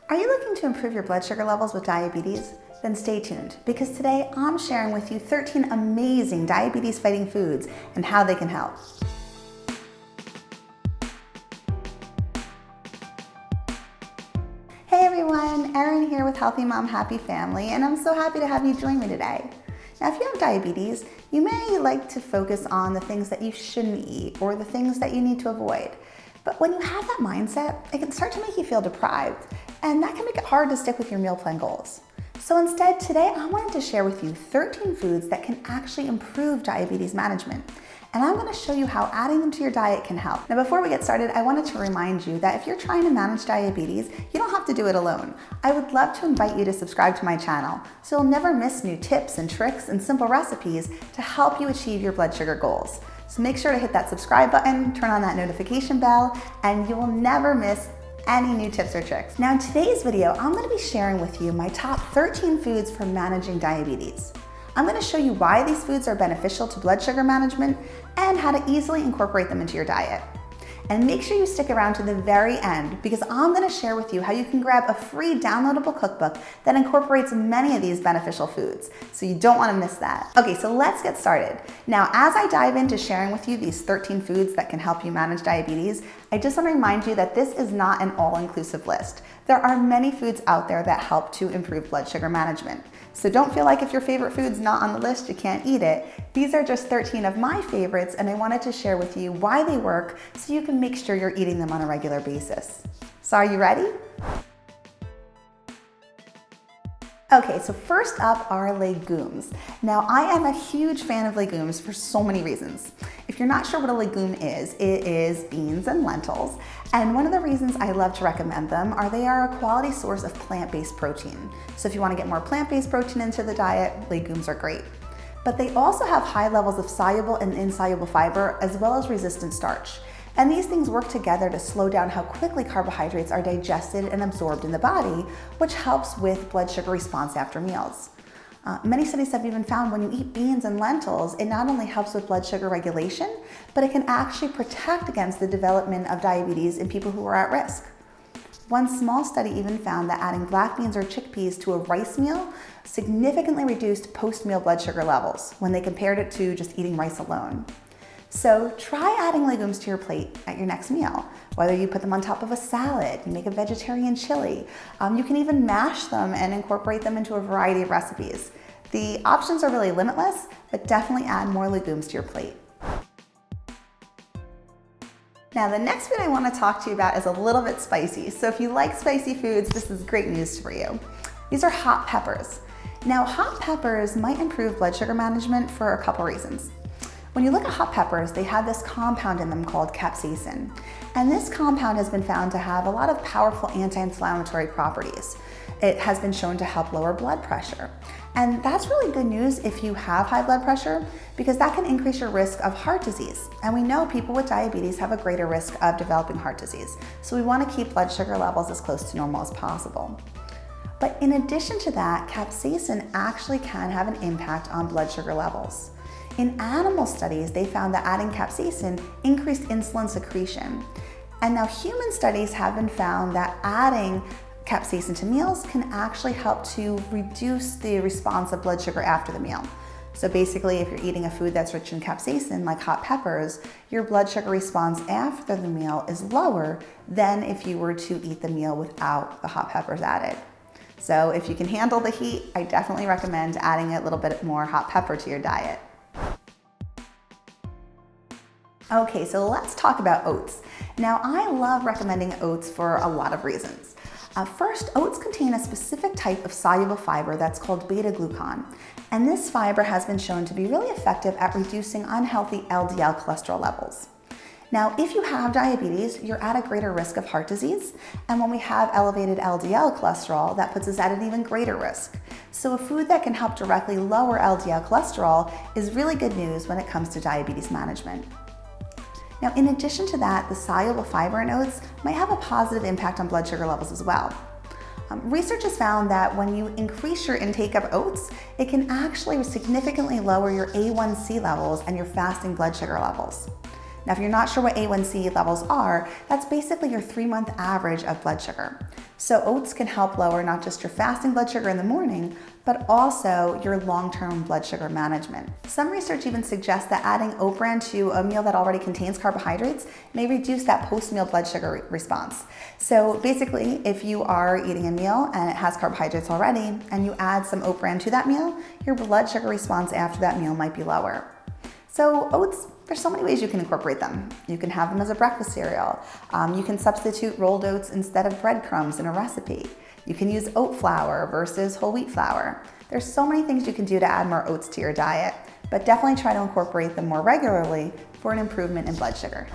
Are you looking to improve your blood sugar levels with diabetes? Then stay tuned, because today I'm sharing with you 13 amazing diabetes-fighting foods and how they can help. Hey everyone, Erin here with Healthy Mom Happy Family, and I'm so happy to have you join me today. Now, if you have diabetes, you may like to focus on the things that you shouldn't eat or the things that you need to avoid. But when you have that mindset, it can start to make you feel deprived, and that can make it hard to stick with your meal plan goals. So instead, today I wanted to share with you 13 foods that can actually improve diabetes management. And I'm going to show you how adding them to your diet can help. Now, before we get started, I wanted to remind you that if you're trying to manage diabetes, you don't have to do it alone. I would love to invite you to subscribe to my channel so you'll never miss new tips and tricks and simple recipes to help you achieve your blood sugar goals. So make sure to hit that subscribe button, turn on that notification bell, and you will never miss any new tips or tricks. Now, in today's video, I'm going to be sharing with you my top 13 foods for managing diabetes. I'm going to show you why these foods are beneficial to blood sugar management and how to easily incorporate them into your diet. And make sure you stick around to the very end, because I'm going to share with you how you can grab a free downloadable cookbook that incorporates many of these beneficial foods. So you don't want to miss that. Okay, so let's get started. Now, as I dive into sharing with you these 13 foods that can help you manage diabetes, I just want to remind you that this is not an all-inclusive list. There are many foods out there that help to improve blood sugar management. So don't feel like if your favorite food's not on the list, you can't eat it. These are just 13 of my favorites, and I wanted to share with you why they work so you can make sure you're eating them on a regular basis. So are you ready? Okay, so first up are legumes. Now, I am a huge fan of legumes for so many reasons. If you're not sure what a legume is, it is beans and lentils. And one of the reasons I love to recommend them are they are a quality source of plant-based protein. So if you want to get more plant-based protein into the diet, legumes are great. But they also have high levels of soluble and insoluble fiber, as well as resistant starch. And these things work together to slow down how quickly carbohydrates are digested and absorbed in the body, which helps with blood sugar response after meals. Many studies have even found when you eat beans and lentils, it not only helps with blood sugar regulation, but it can actually protect against the development of diabetes in people who are at risk. One small study even found that adding black beans or chickpeas to a rice meal significantly reduced post-meal blood sugar levels when they compared it to just eating rice alone. So try adding legumes to your plate at your next meal, whether you put them on top of a salad, you make a vegetarian chili. You can even mash them and incorporate them into a variety of recipes. The options are really limitless, but definitely add more legumes to your plate. Now, the next food I want to talk to you about is a little bit spicy. So if you like spicy foods, this is great news for you. These are hot peppers. Now, hot peppers might improve blood sugar management for a couple reasons. When you look at hot peppers, they have this compound in them called capsaicin. And this compound has been found to have a lot of powerful anti-inflammatory properties. It has been shown to help lower blood pressure. And that's really good news if you have high blood pressure, because that can increase your risk of heart disease. And we know people with diabetes have a greater risk of developing heart disease. So we want to keep blood sugar levels as close to normal as possible. But in addition to that, capsaicin actually can have an impact on blood sugar levels. In animal studies, they found that adding capsaicin increased insulin secretion. And now human studies have been found that adding capsaicin to meals can actually help to reduce the response of blood sugar after the meal. So basically, if you're eating a food that's rich in capsaicin, like hot peppers, your blood sugar response after the meal is lower than if you were to eat the meal without the hot peppers added. So if you can handle the heat, I definitely recommend adding a little bit more hot pepper to your diet. Okay, so let's talk about oats. Now, I love recommending oats for a lot of reasons. First, oats contain a specific type of soluble fiber that's called beta-glucan. And this fiber has been shown to be really effective at reducing unhealthy LDL cholesterol levels. Now, if you have diabetes, you're at a greater risk of heart disease. And when we have elevated LDL cholesterol, that puts us at an even greater risk. So a food that can help directly lower LDL cholesterol is really good news when it comes to diabetes management. Now, in addition to that, the soluble fiber in oats might have a positive impact on blood sugar levels as well. Research has found that when you increase your intake of oats, it can actually significantly lower your A1C levels and your fasting blood sugar levels. Now, if you're not sure what A1C levels are, that's basically your 3-month average of blood sugar. So oats can help lower not just your fasting blood sugar in the morning, but also your long-term blood sugar management. Some research even suggests that adding oat bran to a meal that already contains carbohydrates may reduce that post-meal blood sugar response. So basically, if you are eating a meal and it has carbohydrates already, and you add some oat bran to that meal, your blood sugar response after that meal might be lower. So oats, there's so many ways you can incorporate them. You can have them as a breakfast cereal. You can substitute rolled oats instead of breadcrumbs in a recipe. You can use oat flour versus whole wheat flour. There's so many things you can do to add more oats to your diet, but definitely try to incorporate them more regularly for an improvement in blood sugar.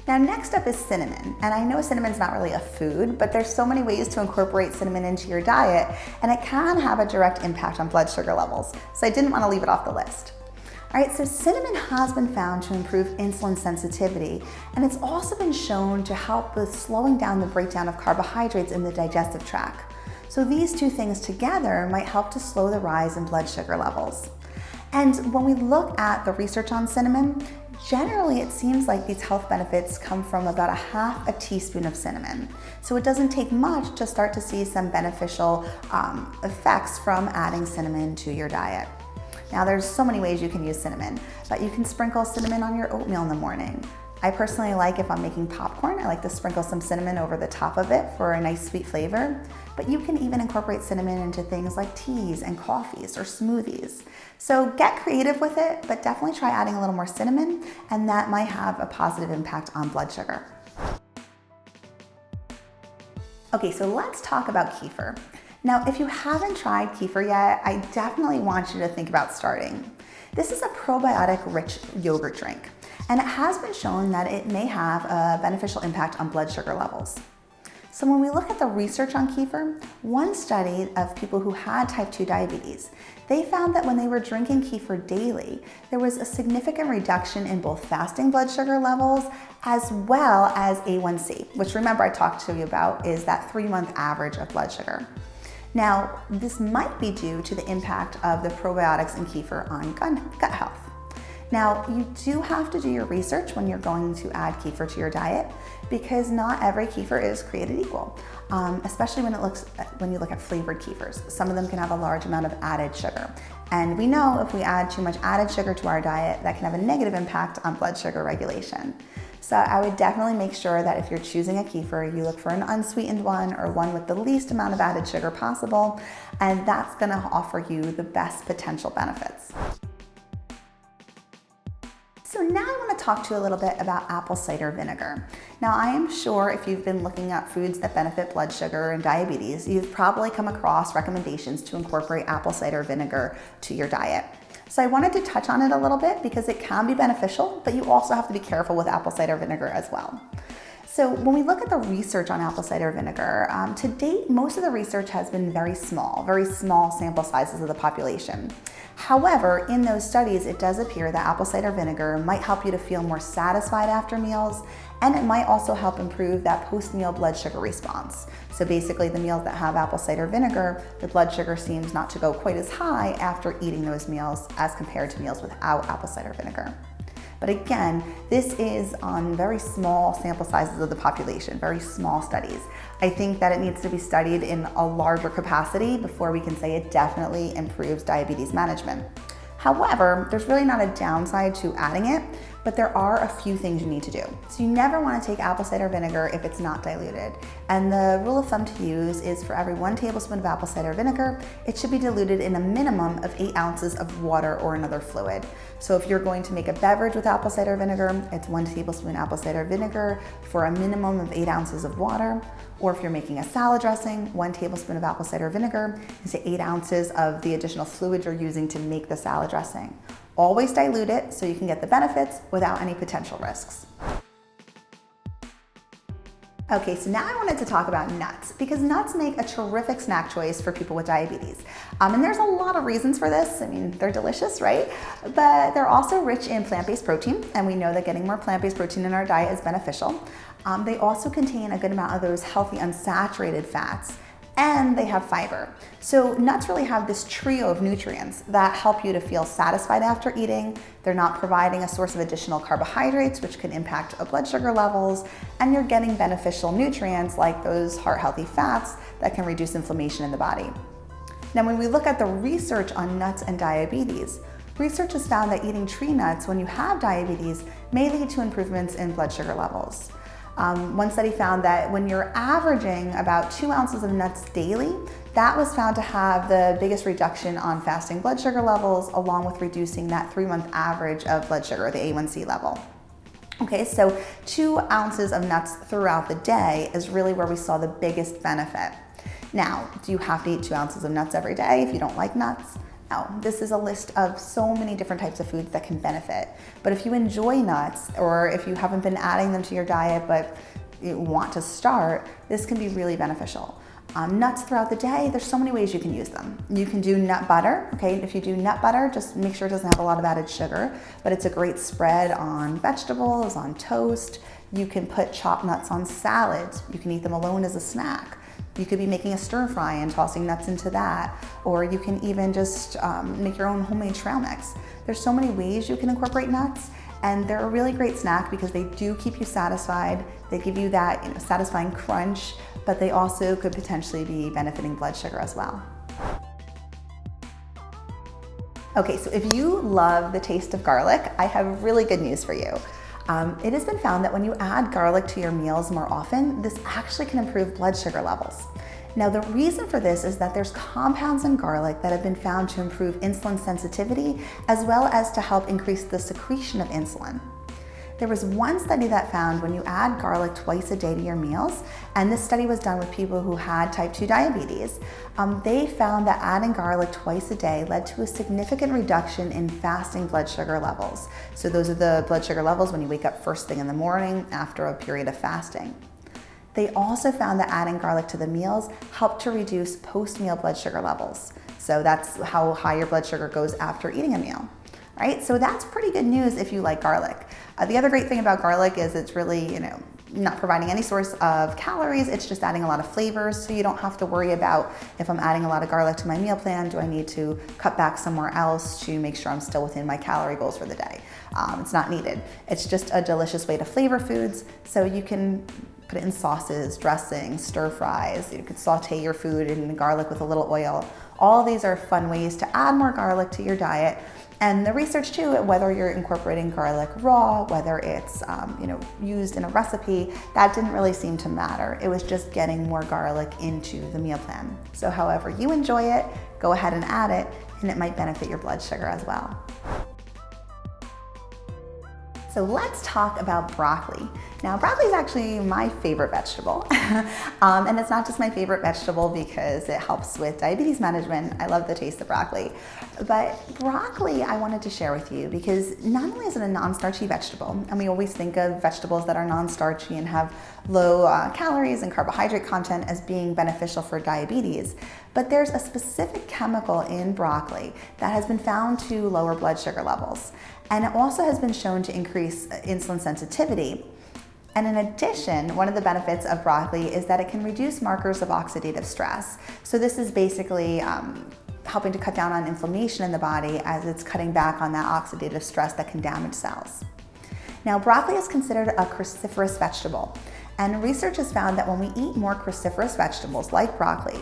Now next up is cinnamon, and I know cinnamon's not really a food, but there's so many ways to incorporate cinnamon into your diet, and it can have a direct impact on blood sugar levels, so I didn't want to leave it off the list. All right, so cinnamon has been found to improve insulin sensitivity, and it's also been shown to help with slowing down the breakdown of carbohydrates in the digestive tract. So these two things together might help to slow the rise in blood sugar levels. And when we look at the research on cinnamon, generally it seems like these health benefits come from about a half a teaspoon of cinnamon. So it doesn't take much to start to see some beneficial effects from adding cinnamon to your diet. Now there's so many ways you can use cinnamon, but you can sprinkle cinnamon on your oatmeal in the morning. I personally like, if I'm making popcorn, I like to sprinkle some cinnamon over the top of it for a nice sweet flavor. But you can even incorporate cinnamon into things like teas and coffees or smoothies. So get creative with it, but definitely try adding a little more cinnamon, and that might have a positive impact on blood sugar. Okay, so let's talk about kefir. Now, if you haven't tried kefir yet, I definitely want you to think about starting. This is a probiotic-rich yogurt drink, and it has been shown that it may have a beneficial impact on blood sugar levels. So when we look at the research on kefir, one study of people who had type 2 diabetes, they found that when they were drinking kefir daily, there was a significant reduction in both fasting blood sugar levels as well as A1C, which remember I talked to you about is that 3-month average of blood sugar. Now, this might be due to the impact of the probiotics in kefir on gut health. Now, you do have to do your research when you're going to add kefir to your diet, because not every kefir is created equal, especially when you look at flavored kefirs. Some of them can have a large amount of added sugar. And we know if we add too much added sugar to our diet, that can have a negative impact on blood sugar regulation. So I would definitely make sure that if you're choosing a kefir, you look for an unsweetened one or one with the least amount of added sugar possible, and that's gonna offer you the best potential benefits. So now I want to talk to you a little bit about apple cider vinegar. Now I am sure if you've been looking at foods that benefit blood sugar and diabetes, you've probably come across recommendations to incorporate apple cider vinegar to your diet. So I wanted to touch on it a little bit because it can be beneficial, but you also have to be careful with apple cider vinegar as well. So when we look at the research on apple cider vinegar, to date, most of the research has been very small sample sizes of the population. However, in those studies, it does appear that apple cider vinegar might help you to feel more satisfied after meals, and it might also help improve that post-meal blood sugar response. So basically, the meals that have apple cider vinegar, the blood sugar seems not to go quite as high after eating those meals as compared to meals without apple cider vinegar. But again, this is on very small sample sizes of the population, very small studies. I think that it needs to be studied in a larger capacity before we can say it definitely improves diabetes management. However, there's really not a downside to adding it, but there are a few things you need to do. So you never want to take apple cider vinegar if it's not diluted. And the rule of thumb to use is for every 1 tablespoon of apple cider vinegar, it should be diluted in a minimum of 8 ounces of water or another fluid. So if you're going to make a beverage with apple cider vinegar, it's 1 tablespoon apple cider vinegar for a minimum of 8 ounces of water. Or if you're making a salad dressing, 1 tablespoon of apple cider vinegar into 8 ounces of the additional fluid you're using to make the salad dressing. Always dilute it so you can get the benefits without any potential risks. Okay, so now I wanted to talk about nuts, because nuts make a terrific snack choice for people with diabetes. And there's a lot of reasons for this. I mean, they're delicious, right? But they're also rich in plant-based protein, and we know that getting more plant-based protein in our diet is beneficial. They also contain a good amount of those healthy unsaturated fats, and they have fiber. So nuts really have this trio of nutrients that help you to feel satisfied after eating. They're not providing a source of additional carbohydrates, which can impact blood sugar levels, and you're getting beneficial nutrients like those heart-healthy fats that can reduce inflammation in the body. Now, when we look at the research on nuts and diabetes, research has found that eating tree nuts when you have diabetes may lead to improvements in blood sugar levels. One study found that when you're averaging about 2 ounces of nuts daily, that was found to have the biggest reduction on fasting blood sugar levels, along with reducing that 3-month average of blood sugar, the A1C level. Okay, so 2 ounces of nuts throughout the day is really where we saw the biggest benefit. Now, do you have to eat 2 ounces of nuts every day if you don't like nuts? No, this is a list of so many different types of foods that can benefit. But if you enjoy nuts, or if you haven't been adding them to your diet but you want to start, this can be really beneficial. Nuts throughout the day, there's so many ways you can use them. You can do nut butter, okay? If you do nut butter, just make sure it doesn't have a lot of added sugar, but it's a great spread on vegetables, on toast. You can put chopped nuts on salads. You can eat them alone as a snack. You could be making a stir fry and tossing nuts into that, or you can even just make your own homemade trail mix. There's so many ways you can incorporate nuts, and they're a really great snack because they do keep you satisfied. They give you that satisfying crunch, but they also could potentially be benefiting blood sugar as well. Okay, so if you love the taste of garlic, I have really good news for you. It has been found that when you add garlic to your meals more often, this actually can improve blood sugar levels. Now, the reason for this is that there's compounds in garlic that have been found to improve insulin sensitivity, as well as to help increase the secretion of insulin. There was one study that found when you add garlic twice a day to your meals, and this study was done with people who had type 2 diabetes, they found that adding garlic twice a day led to a significant reduction in fasting blood sugar levels. So those are the blood sugar levels when you wake up first thing in the morning after a period of fasting. They also found that adding garlic to the meals helped to reduce post-meal blood sugar levels. So that's how high your blood sugar goes after eating a meal. Right? So that's pretty good news if you like garlic. The other great thing about garlic is it's really, not providing any source of calories. It's just adding a lot of flavors, so you don't have to worry about, if I'm adding a lot of garlic to my meal plan, do I need to cut back somewhere else to make sure I'm still within my calorie goals for the day? It's not needed. It's just a delicious way to flavor foods, so you can put it in sauces, dressings, stir fries. You could saute your food in garlic with a little oil. All these are fun ways to add more garlic to your diet. And the research too, whether you're incorporating garlic raw, whether it's used in a recipe, that didn't really seem to matter. It was just getting more garlic into the meal plan. So however you enjoy it, go ahead and add it, and it might benefit your blood sugar as well. So let's talk about broccoli. Now, broccoli is actually my favorite vegetable. And it's not just my favorite vegetable because it helps with diabetes management. I love the taste of broccoli. But broccoli I wanted to share with you because not only is it a non-starchy vegetable, and we always think of vegetables that are non-starchy and have low calories and carbohydrate content as being beneficial for diabetes, but there's a specific chemical in broccoli that has been found to lower blood sugar levels. And it also has been shown to increase insulin sensitivity. And in addition, one of the benefits of broccoli is that it can reduce markers of oxidative stress. So this is basically helping to cut down on inflammation in the body as it's cutting back on that oxidative stress that can damage cells. Now, broccoli is considered a cruciferous vegetable, and research has found that when we eat more cruciferous vegetables like broccoli,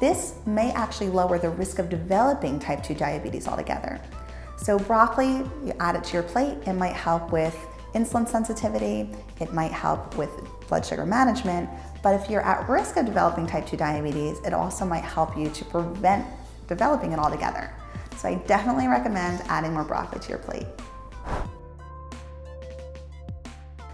this may actually lower the risk of developing type 2 diabetes altogether. So broccoli, you add it to your plate, it might help with insulin sensitivity, it might help with blood sugar management, but if you're at risk of developing type 2 diabetes, it also might help you to prevent developing it altogether. So I definitely recommend adding more broccoli to your plate.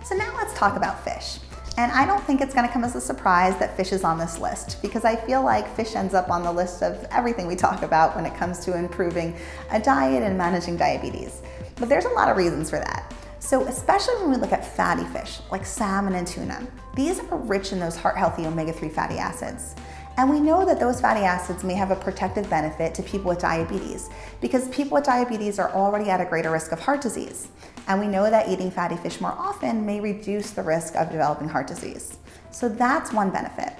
So now let's talk about fish. And I don't think it's gonna come as a surprise that fish is on this list because I feel like fish ends up on the list of everything we talk about when it comes to improving a diet and managing diabetes. But there's a lot of reasons for that. So especially when we look at fatty fish like salmon and tuna, these are rich in those heart-healthy omega-3 fatty acids. And we know that those fatty acids may have a protective benefit to people with diabetes because people with diabetes are already at a greater risk of heart disease. And we know that eating fatty fish more often may reduce the risk of developing heart disease. So that's one benefit.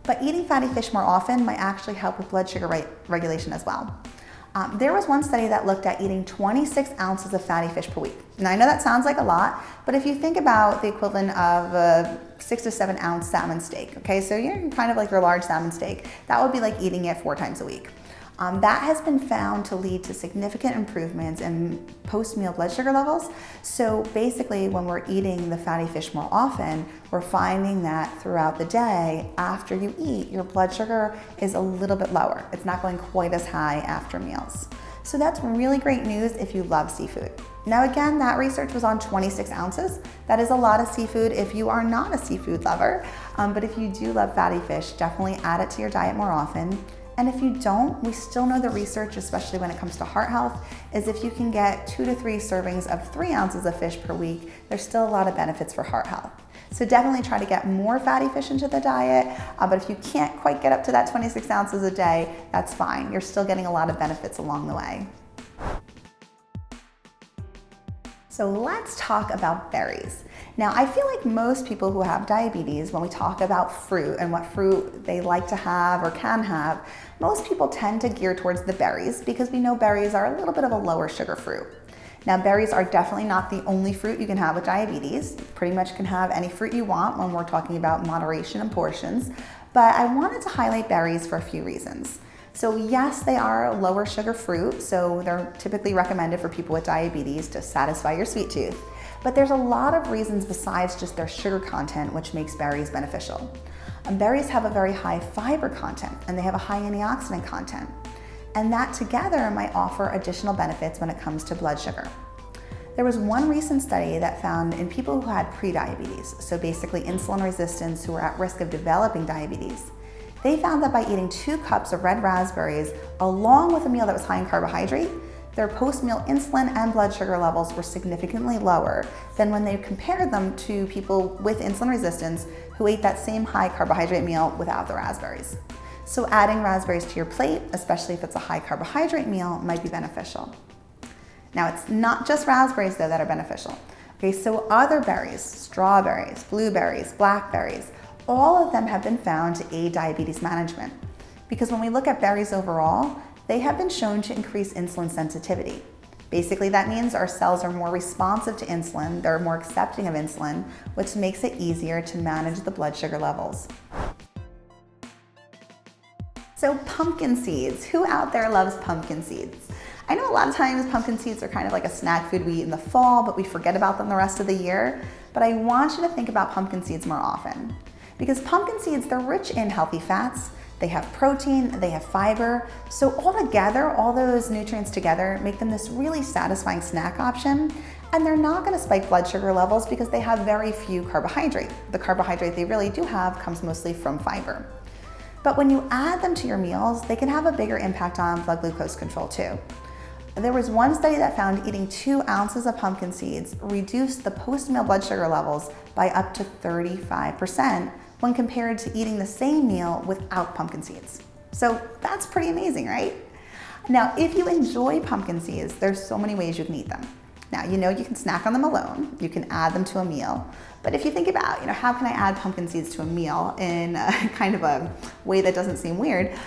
but eating fatty fish more often might actually help with blood sugar regulation as well. There was one study that looked at eating 26 ounces of fatty fish per week. Now I know that sounds like a lot, but if you think about the equivalent of a 6 to 7 ounce salmon steak, okay, so you're kind of like your large salmon steak, that would be like eating it 4 times a week. That has been found to lead to significant improvements in post-meal blood sugar levels. So basically, when we're eating the fatty fish more often, we're finding that throughout the day, after you eat, your blood sugar is a little bit lower. It's not going quite as high after meals. So that's really great news if you love seafood. Now again, that research was on 26 ounces. That is a lot of seafood if you are not a seafood lover. But if you do love fatty fish, definitely add it to your diet more often. And if you don't, we still know the research, especially when it comes to heart health, is if you can get 2 to 3 servings of 3 ounces of fish per week, there's still a lot of benefits for heart health. So definitely try to get more fatty fish into the diet, but if you can't quite get up to that 26 ounces a day, that's fine. You're still getting a lot of benefits along the way. So let's talk about berries. Now, I feel like most people who have diabetes, when we talk about fruit and what fruit they like to have or can have, most people tend to gear towards the berries because we know berries are a little bit of a lower sugar fruit. Now, berries are definitely not the only fruit you can have with diabetes. You pretty much can have any fruit you want when we're talking about moderation and portions, but I wanted to highlight berries for a few reasons. So yes, they are a lower sugar fruit, so they're typically recommended for people with diabetes to satisfy your sweet tooth. But there's a lot of reasons besides just their sugar content which makes berries beneficial. Berries have a very high fiber content and they have a high antioxidant content. And that together might offer additional benefits when it comes to blood sugar. There was one recent study that found in people who had prediabetes, so basically insulin resistance who were at risk of developing diabetes, they found that by eating 2 cups of red raspberries along with a meal that was high in carbohydrate, their post-meal insulin and blood sugar levels were significantly lower than when they compared them to people with insulin resistance who ate that same high carbohydrate meal without the raspberries. So adding raspberries to your plate, especially if it's a high carbohydrate meal, might be beneficial. Now, it's not just raspberries though that are beneficial. Okay, so other berries, strawberries, blueberries, blackberries, all of them have been found to aid diabetes management. Because when we look at berries overall, they have been shown to increase insulin sensitivity. Basically, that means our cells are more responsive to insulin, they're more accepting of insulin, which makes it easier to manage the blood sugar levels. So pumpkin seeds, who out there loves pumpkin seeds? I know a lot of times pumpkin seeds are kind of like a snack food we eat in the fall, but we forget about them the rest of the year. But I want you to think about pumpkin seeds more often. Because pumpkin seeds, they're rich in healthy fats, they have protein, they have fiber. So all together, all those nutrients together make them this really satisfying snack option. And they're not gonna spike blood sugar levels because they have very few carbohydrate. The carbohydrate they really do have comes mostly from fiber. But when you add them to your meals, they can have a bigger impact on blood glucose control too. There was one study that found eating 2 ounces of pumpkin seeds reduced the post-meal blood sugar levels by up to 35% when compared to eating the same meal without pumpkin seeds. So that's pretty amazing, right? Now, if you enjoy pumpkin seeds, there's so many ways you can eat them. Now, you know you can snack on them alone, you can add them to a meal, but if you think about, how can I add pumpkin seeds to a meal in kind of a way that doesn't seem weird,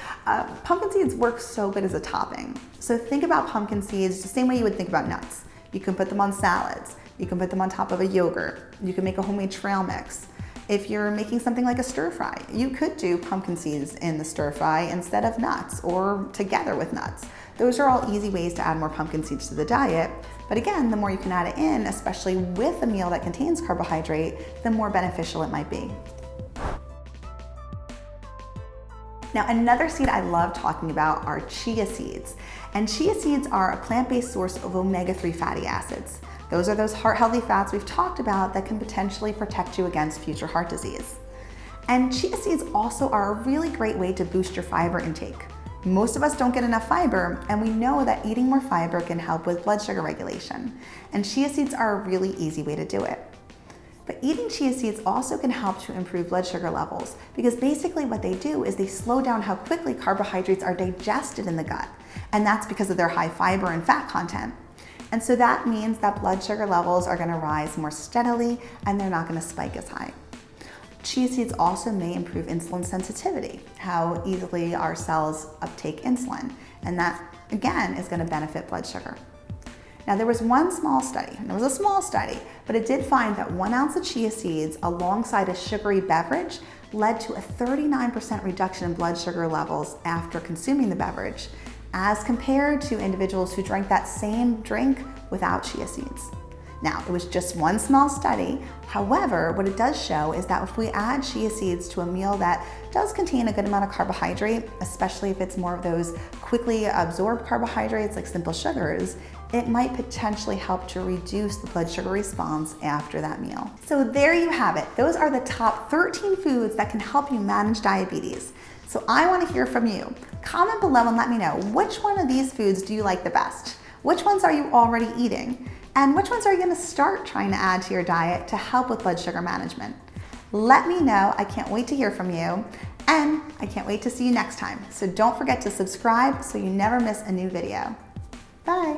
pumpkin seeds work so good as a topping. So think about pumpkin seeds the same way you would think about nuts. You can put them on salads, you can put them on top of a yogurt, you can make a homemade trail mix. If you're making something like a stir fry, you could do pumpkin seeds in the stir fry instead of nuts or together with nuts. Those are all easy ways to add more pumpkin seeds to the diet. But again, the more you can add it in, especially with a meal that contains carbohydrate, the more beneficial it might be. Now, another seed I love talking about are chia seeds. And chia seeds are a plant-based source of omega-3 fatty acids. Those are those heart-healthy fats we've talked about that can potentially protect you against future heart disease. And chia seeds also are a really great way to boost your fiber intake. Most of us don't get enough fiber, and we know that eating more fiber can help with blood sugar regulation. And chia seeds are a really easy way to do it. But eating chia seeds also can help to improve blood sugar levels because basically what they do is they slow down how quickly carbohydrates are digested in the gut. And that's because of their high fiber and fat content. And so that means that blood sugar levels are gonna rise more steadily and they're not gonna spike as high. Chia seeds also may improve insulin sensitivity, how easily our cells uptake insulin, and that, again, is going to benefit blood sugar. Now, there was one small study, and it was a small study, but it did find that 1 ounce of chia seeds alongside a sugary beverage led to a 39% reduction in blood sugar levels after consuming the beverage, as compared to individuals who drank that same drink without chia seeds. Now, it was just one small study. However, what it does show is that if we add chia seeds to a meal that does contain a good amount of carbohydrate, especially if it's more of those quickly absorbed carbohydrates like simple sugars, it might potentially help to reduce the blood sugar response after that meal. So there you have it. Those are the top 13 foods that can help you manage diabetes. So I want to hear from you. Comment below and let me know, which one of these foods do you like the best? Which ones are you already eating? And which ones are you going to start trying to add to your diet to help with blood sugar management? Let me know. I can't wait to hear from you. And I can't wait to see you next time. So don't forget to subscribe so you never miss a new video. Bye.